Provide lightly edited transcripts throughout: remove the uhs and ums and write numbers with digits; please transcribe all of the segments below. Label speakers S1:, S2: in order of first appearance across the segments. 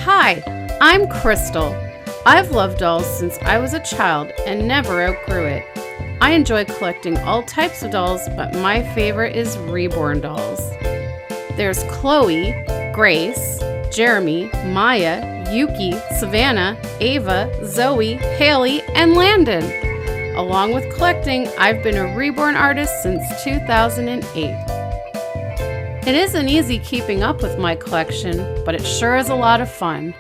S1: Hi, I'm Krystle. I've loved dolls since I was a child and never outgrew it. I enjoy collecting all types of dolls, but my favorite is Reborn dolls. There's Chloe, Grace, Jeremy, Maya, Yuki, Savannah, Ava, Zoe, Haley, and Landon. Along with collecting, I've been a Reborn artist since 2008. It isn't easy keeping up with my collection, but it sure is a lot of fun.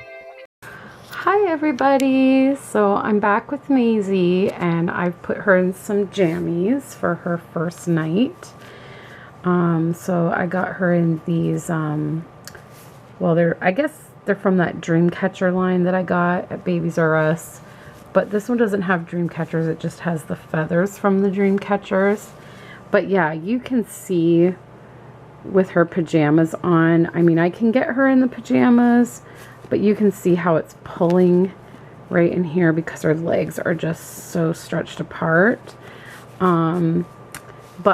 S1: Hi everybody, so I'm back with Maisie and I've put her in some jammies for her first night. So I got her in these, well, I guess they're from that Dreamcatcher line that I got at Babies R Us. But this one doesn't have dream catchers, it just has the feathers from the dream catchers. But yeah, you can see with her pajamas on, I mean, I can get her in the pajamas, but you can see how it's pulling right in here because her legs are just so stretched apart. But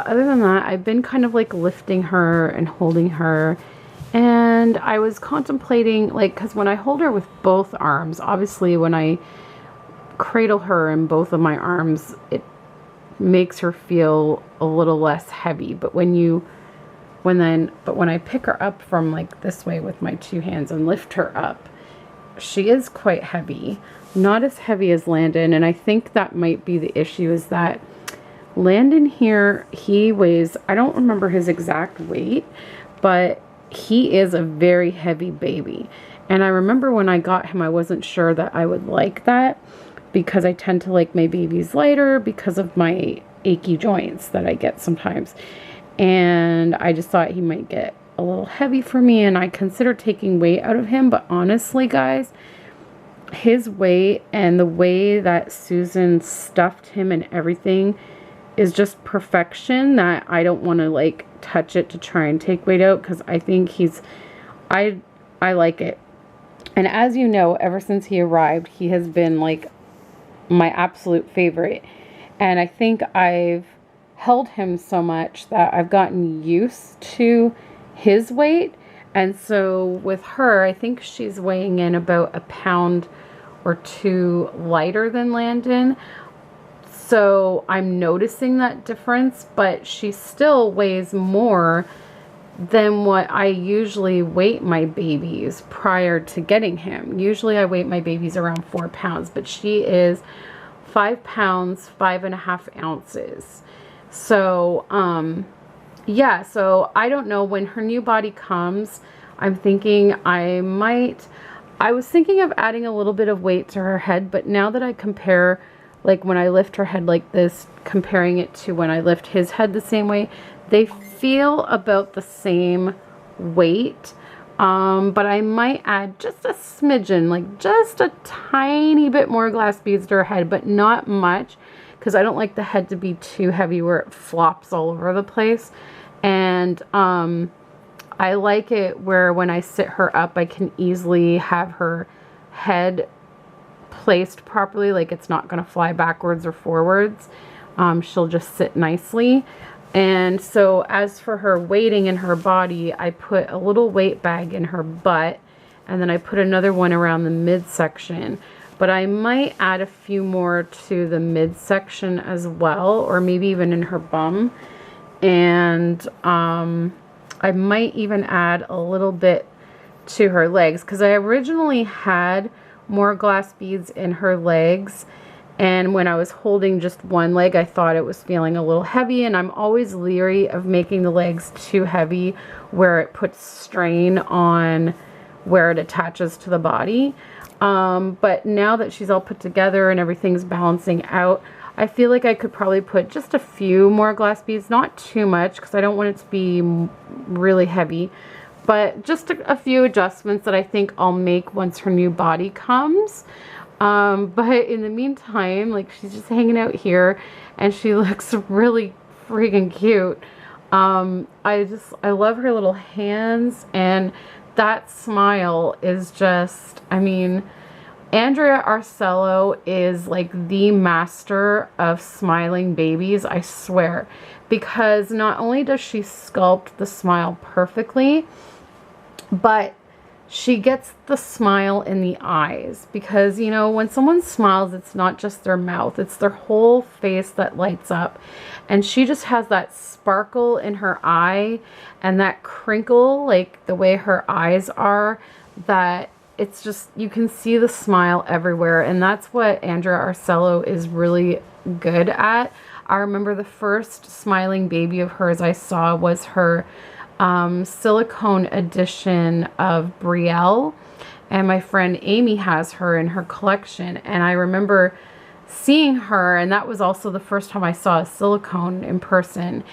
S1: other than that, I've been kind of like lifting her and holding her. And I was contemplating, like, because when I hold her with both arms, obviously when I cradle her in both of my arms, it makes her feel a little less heavy. But when I pick her up from like this way with my two hands and lift her up, she is quite heavy. Not as heavy as Landon, and I think that might be the issue, is that Landon here, he weighs, I don't remember his exact weight, but he is a very heavy baby. And I remember when I got him, I wasn't sure that I would like that, because I tend to like my babies lighter because of my achy joints that I get sometimes. And I just thought he might get a little heavy for me, and I considered taking weight out of him. But honestly, guys, his weight and the way that Susan stuffed him and everything is just perfection, that I don't want to like touch it to try and take weight out, because I think I like it. And as you know, ever since he arrived, he has been like my absolute favorite. And I think I've held him so much that I've gotten used to his weight. And so with her, I think she's weighing in about a pound or two lighter than Landon. So I'm noticing that difference, but she still weighs more than what I usually weight my babies prior to getting him. Usually I weight my babies around 4 pounds, but she is 5 pounds, 5.5 ounces. So, yeah, so I don't know, when her new body comes, I'm thinking I was thinking of adding a little bit of weight to her head, but now that I compare, like when I lift her head like this, comparing it to when I lift his head the same way, they feel about the same weight. But I might add just a smidgen, like just a tiny bit more glass beads to her head, but not much, because I don't like the head to be too heavy where it flops all over the place. And I like it where when I sit her up, I can easily have her head placed properly, like it's not going to fly backwards or forwards. She'll just sit nicely. And so as for her weighting in her body, I put a little weight bag in her butt, and then I put another one around the midsection. But I might add a few more to the midsection as well, or maybe even in her bum. And I might even add a little bit to her legs, because I originally had more glass beads in her legs, and when I was holding just one leg, I thought it was feeling a little heavy, and I'm always leery of making the legs too heavy where it puts strain on where it attaches to the body. But now that she's all put together and everything's balancing out, I feel like I could probably put just a few more glass beads, not too much, because I don't want it to be really heavy, but just a few adjustments that I think I'll make once her new body comes. But in the meantime, like, she's just hanging out here and she looks really freaking cute. I love her little hands, and that smile is just, I mean, Andrea Arcello is like the master of smiling babies, I swear, because not only does she sculpt the smile perfectly, but she gets the smile in the eyes, because, you know, when someone smiles, it's not just their mouth, it's their whole face that lights up. And she just has that sparkle in her eye and that crinkle, like the way her eyes are, that it's just, you can see the smile everywhere. And that's what Andrea Arcello is really good at. I remember the first smiling baby of hers I saw was her silicone edition of Brielle, and my friend Amy has her in her collection. And I remember seeing her, and that was also the first time I saw a silicone in person,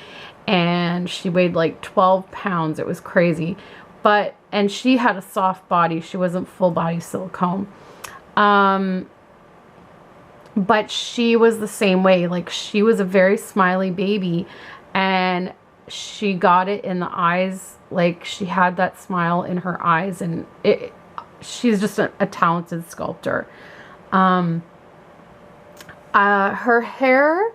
S1: and she weighed like 12 pounds. It was crazy. But, and she had a soft body, she wasn't full body silicone. But she was the same way. Like, she was a very smiley baby, and she got it in the eyes. Like, she had that smile in her eyes, and she's just a talented sculptor. Her hair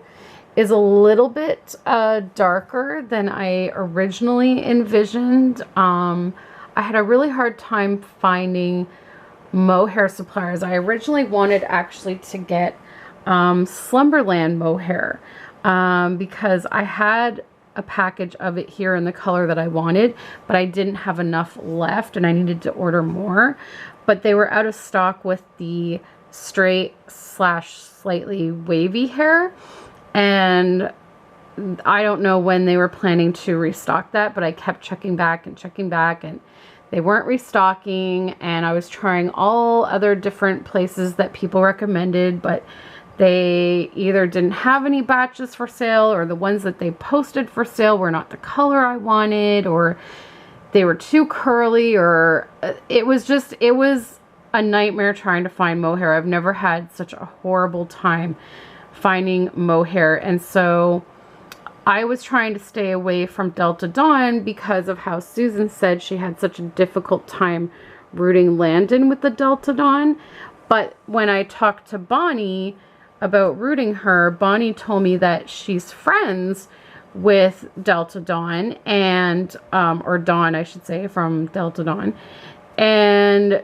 S1: is a little bit darker than I originally envisioned. I had a really hard time finding mohair suppliers. I originally wanted actually to get Slumberland mohair, because I had a package of it here in the color that I wanted, but I didn't have enough left and I needed to order more. But they were out of stock with the straight / slightly wavy hair, and I don't know when they were planning to restock that, but I kept checking back and they weren't restocking. And I was trying all other different places that people recommended, but they either didn't have any batches for sale, or the ones that they posted for sale were not the color I wanted, or they were too curly, or it was a nightmare trying to find mohair. I've never had such a horrible time finding mohair. And so I was trying to stay away from Delta Dawn because of how Susan said she had such a difficult time rooting Landon with the Delta Dawn. But when I talked to Bonnie about rooting her, Bonnie told me that she's friends with Delta Dawn, and or Dawn, I should say, from Delta Dawn. And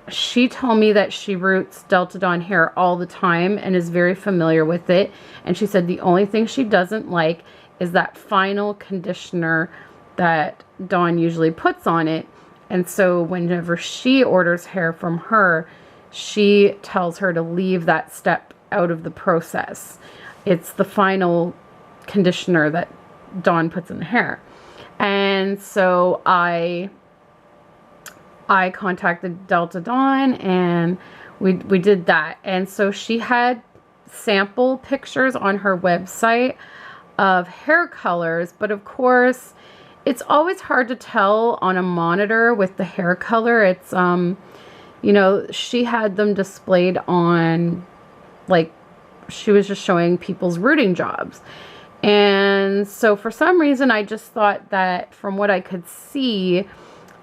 S1: she told me that she roots Delta Dawn hair all the time and is very familiar with it. And she said the only thing she doesn't like is that final conditioner that Dawn usually puts on it. And so whenever she orders hair from her, she tells her to leave that step out of the process. It's the final conditioner that Dawn puts in the hair. And so I contacted Delta Dawn, and we did that. And so she had sample pictures on her website of hair colors, but of course it's always hard to tell on a monitor with the hair color. It's you know, she had them displayed on, like, she was just showing people's rooting jobs. And so for some reason I just thought that from what I could see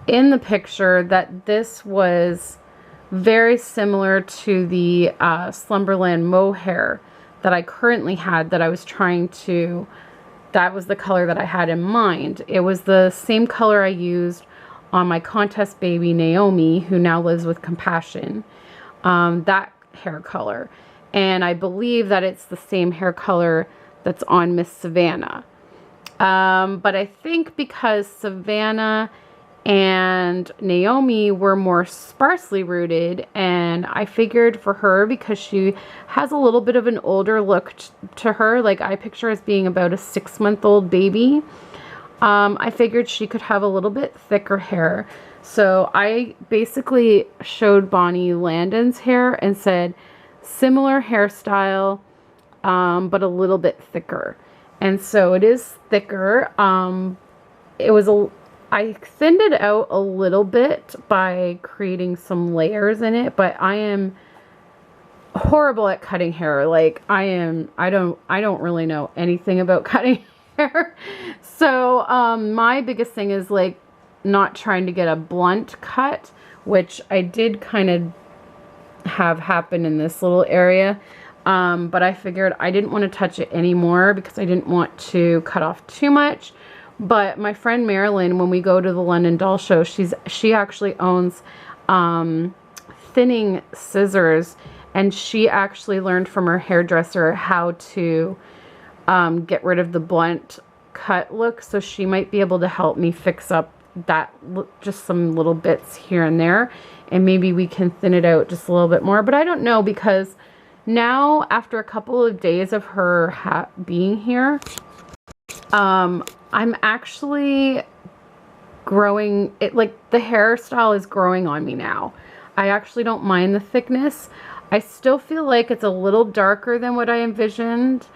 S1: in the picture that this was very similar to the Slumberland mohair that I currently had, that I was trying to, that was the color that I had in mind. It was the same color I used on my contest baby Naomi, who now lives with Compassion, that hair color. And I believe that it's the same hair color that's on Miss Savannah. But I think because Savannah and Naomi were more sparsely rooted, and I figured for her, because she has a little bit of an older look to her, like I picture as being about a 6-month-old baby, I figured she could have a little bit thicker hair. So I basically showed Bonnie Landon's hair and said, similar hairstyle, but a little bit thicker. And so it is thicker. I thinned it out a little bit by creating some layers in it, but I am horrible at cutting hair. Like I don't really know anything about cutting hair. So my biggest thing is like not trying to get a blunt cut, which I did kind of have happen in this little area. But I figured I didn't want to touch it anymore because I didn't want to cut off too much. But my friend Marilyn, when we go to the London Doll Show, she actually owns thinning scissors, and she actually learned from her hairdresser how to get rid of the blunt cut look. So she might be able to help me fix up that, just some little bits here and there, and maybe we can thin it out just a little bit more. But I don't know, because now after a couple of days of her being here, I'm actually growing it, like the hairstyle is growing on me now. I actually don't mind the thickness. I still feel like it's a little darker than what I envisioned.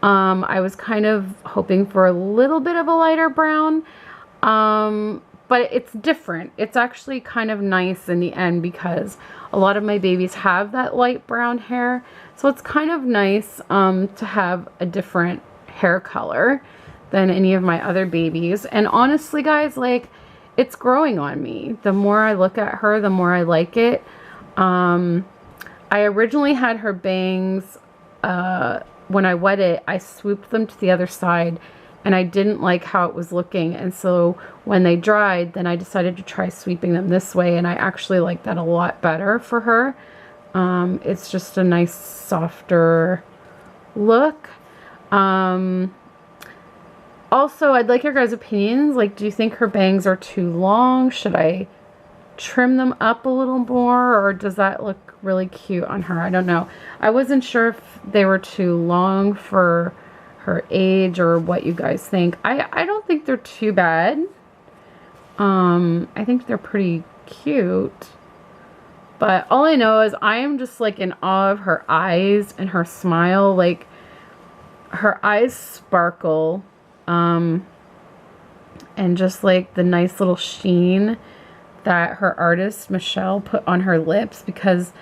S1: I was kind of hoping for a little bit of a lighter brown, but it's different. It's actually kind of nice in the end, because a lot of my babies have that light brown hair. So it's kind of nice to have a different hair color than any of my other babies. And honestly, guys, like, it's growing on me. The more I look at her, the more I like it. I originally had her bangs, when I wet it, I swooped them to the other side, and I didn't like how it was looking. And so when they dried, then I decided to try sweeping them this way, and I actually like that a lot better for her. It's just a nice, softer look. Also, I'd like your guys' opinions. Like, do you think her bangs are too long? Should I trim them up a little more, or does that look really cute on her? I don't know. I wasn't sure if they were too long for her age, or what you guys think. I don't think they're too bad. I think they're pretty cute. But all I know is I am just like in awe of her eyes and her smile. Like, her eyes sparkle. And just like the nice little sheen that her artist Michelle put on her lips, because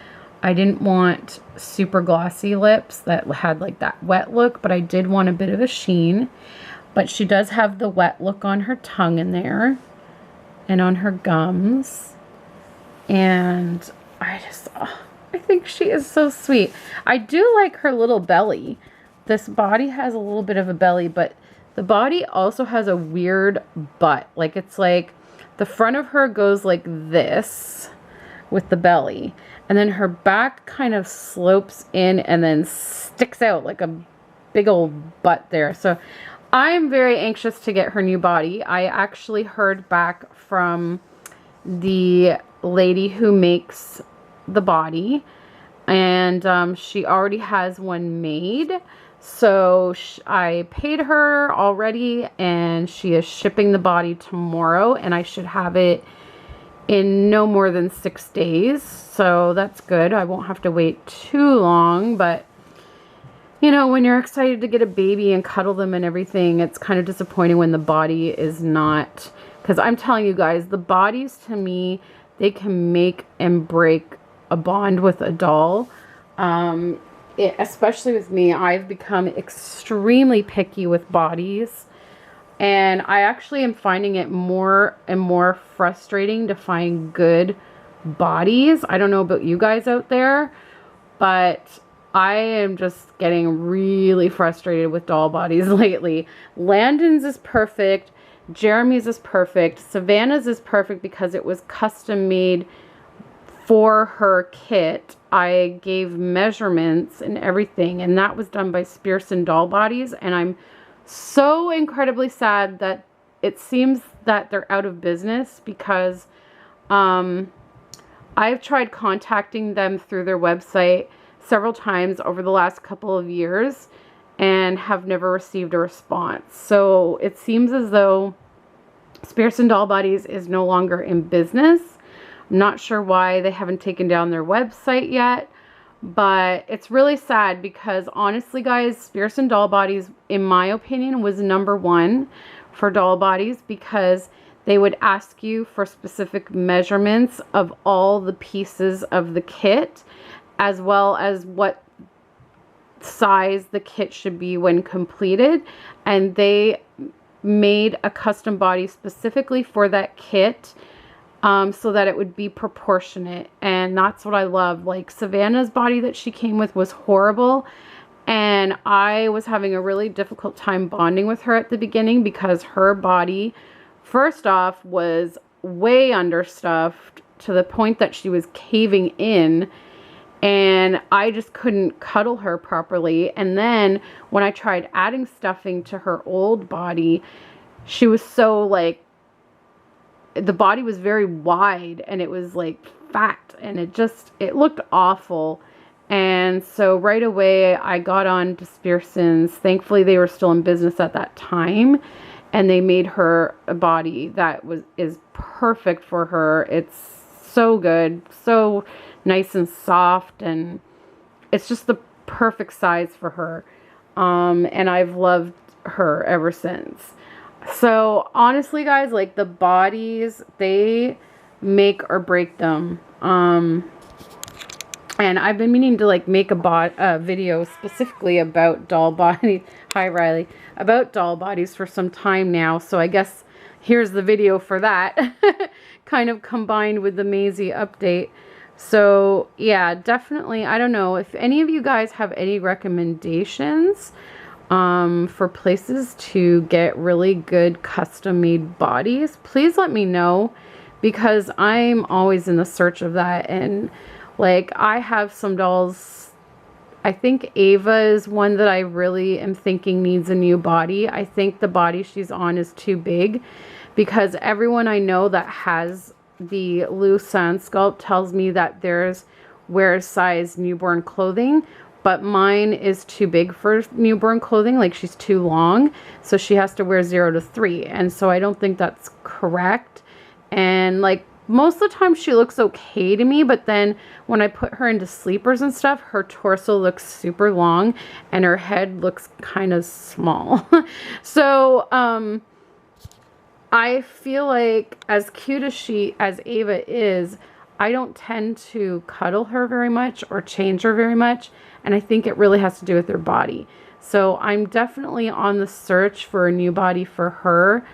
S1: I didn't want super glossy lips that had like that wet look, but I did want a bit of a sheen. But she does have the wet look on her tongue in there and on her gums. And I think she is so sweet. I do like her little belly. This body has a little bit of a belly, but the body also has a weird butt. Like, it's like the front of her goes like this with the belly, and then her back kind of slopes in and then sticks out like a big old butt there. So I'm very anxious to get her new body. I actually heard back from the lady who makes the body, and she already has one made. So I paid her already, and she is shipping the body tomorrow, and I should have it in no more than 6 days. So that's good. I won't have to wait too long. But, you know, when you're excited to get a baby and cuddle them and everything, it's kind of disappointing when the body is not. Because I'm telling you guys, the bodies, to me, they can make and break a bond with a doll. Especially with me, I've become extremely picky with bodies, and I actually am finding it more and more frustrating to find good bodies. I don't know about you guys out there, but I am just getting really frustrated with doll bodies lately. Landon's is perfect. Jeremy's is perfect. Savannah's is perfect because it was custom made for her kit. I gave measurements and everything, and that was done by Spearson Doll Bodies, and I'm so incredibly sad that it seems that they're out of business, because I've tried contacting them through their website several times over the last couple of years and have never received a response. So it seems as though Spearson Doll Bodies is no longer in business. I'm not sure why they haven't taken down their website yet, but it's really sad, because honestly, guys, Spearson Doll Bodies, in my opinion, was #1 for doll bodies, because they would ask you for specific measurements of all the pieces of the kit, as well as what size the kit should be when completed. And they made a custom body specifically for that kit, so that it would be proportionate. And that's what I love. Like, Savannah's body that she came with was horrible, And I was having a really difficult time bonding with her at the beginning because her body, first off, was way understuffed to the point that she was caving in, and I just couldn't cuddle her properly. And then when I tried adding stuffing to her old body, she was so like, the body was very wide and it was like fat, and it looked awful. And so right away I got on to Spearson's. Thankfully they were still in business at that time, and they made her a body that is perfect for her. It's so good, so nice and soft, and it's just the perfect size for her. And I've loved her ever since. So honestly, guys, like the bodies, they make or break them. And I've been meaning to like make a video specifically about doll bodies. Hi, Riley. About doll bodies for some time now. So I guess here's the video for that. Kind of combined with the Maisie update. So yeah, definitely. I don't know if any of you guys have any recommendations for places to get really good custom made bodies. Please let me know, because I'm always in the search of that. And like, I have some dolls. I think Ava is one that I really am thinking needs a new body. I think the body she's on is too big, because everyone I know that has the loose sand sculpt tells me that wears size newborn clothing, but mine is too big for newborn clothing. Like, she's too long, so she has to wear 0 to 3, and so I don't think that's correct. And like, most of the time she looks okay to me, but then when I put her into sleepers and stuff, her torso looks super long and her head looks kind of small. So I feel like, as cute as Ava is, I don't tend to cuddle her very much or change her very much, and I think it really has to do with her body. So I'm definitely on the search for a new body for her.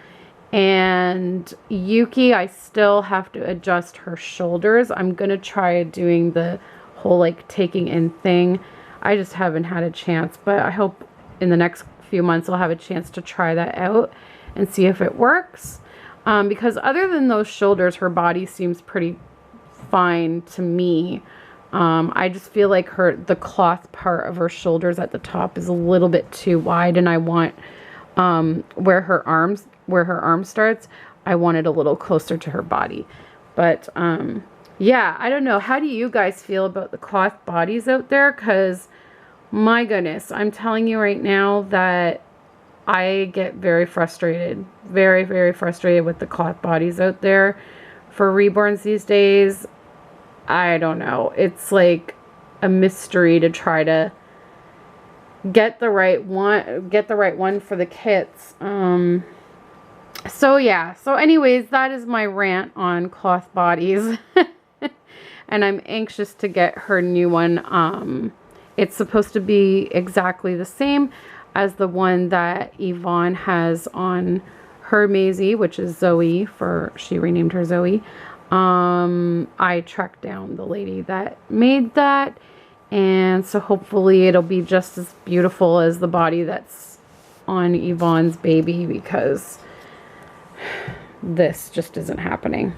S1: And Yuki, I still have to adjust her shoulders. I'm going to try doing the whole like taking in thing. I just haven't had a chance, but I hope in the next few months I'll have a chance to try that out and see if it works. Because other than those shoulders, her body seems pretty fine to me. I just feel like the cloth part of her shoulders at the top is a little bit too wide, and I want where her arm starts, I want it a little closer to her body. But yeah, I don't know. How do you guys feel about the cloth bodies out there? Because my goodness, I'm telling you right now that I get very frustrated. Very, very frustrated with the cloth bodies out there for reborns these days. I don't know. It's like a mystery to try to get the right one for the kits. So yeah, so anyways, that is my rant on cloth bodies. And I'm anxious to get her new one. It's supposed to be exactly the same as the one that Yvonne has on her Maisie, which is Zoe, she renamed her Zoe. I tracked down the lady that made that, and so hopefully it'll be just as beautiful as the body that's on Yvonne's baby, because this just isn't happening.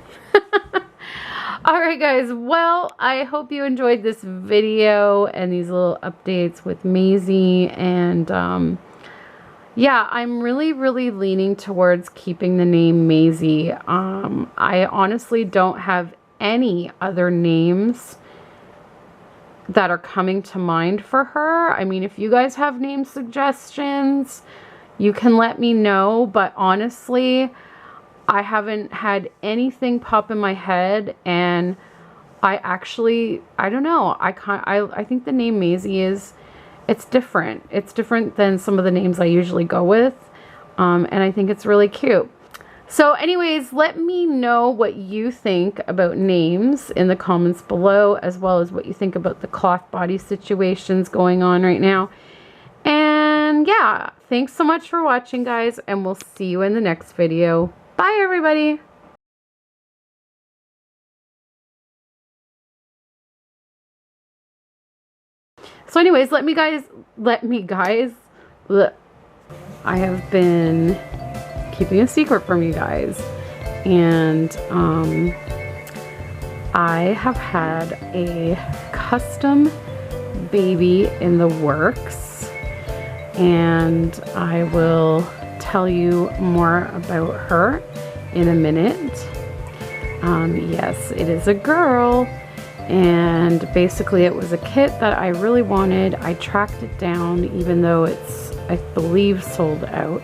S1: Alright guys, well, I hope you enjoyed this video and these little updates with Maisie, and yeah, I'm really, really leaning towards keeping the name Maisie. I honestly don't have any other names that are coming to mind for her. I mean, if you guys have name suggestions, you can let me know, but honestly, I haven't had anything pop in my head, and I don't know. I think the name Maisie it's different. It's different than some of the names I usually go with. And I think it's really cute. So anyways, let me know what you think about names in the comments below, as well as what you think about the cloth body situations going on right now. And yeah, thanks so much for watching, guys, and we'll see you in the next video. Bye, everybody. So anyways, let me guys, look, I have been keeping a secret from you guys, and I have had a custom baby in the works, and I will tell you more about her in a minute. Yes, it is a girl, and basically it was a kit that I really wanted. I tracked it down even though it's, I believe, sold out.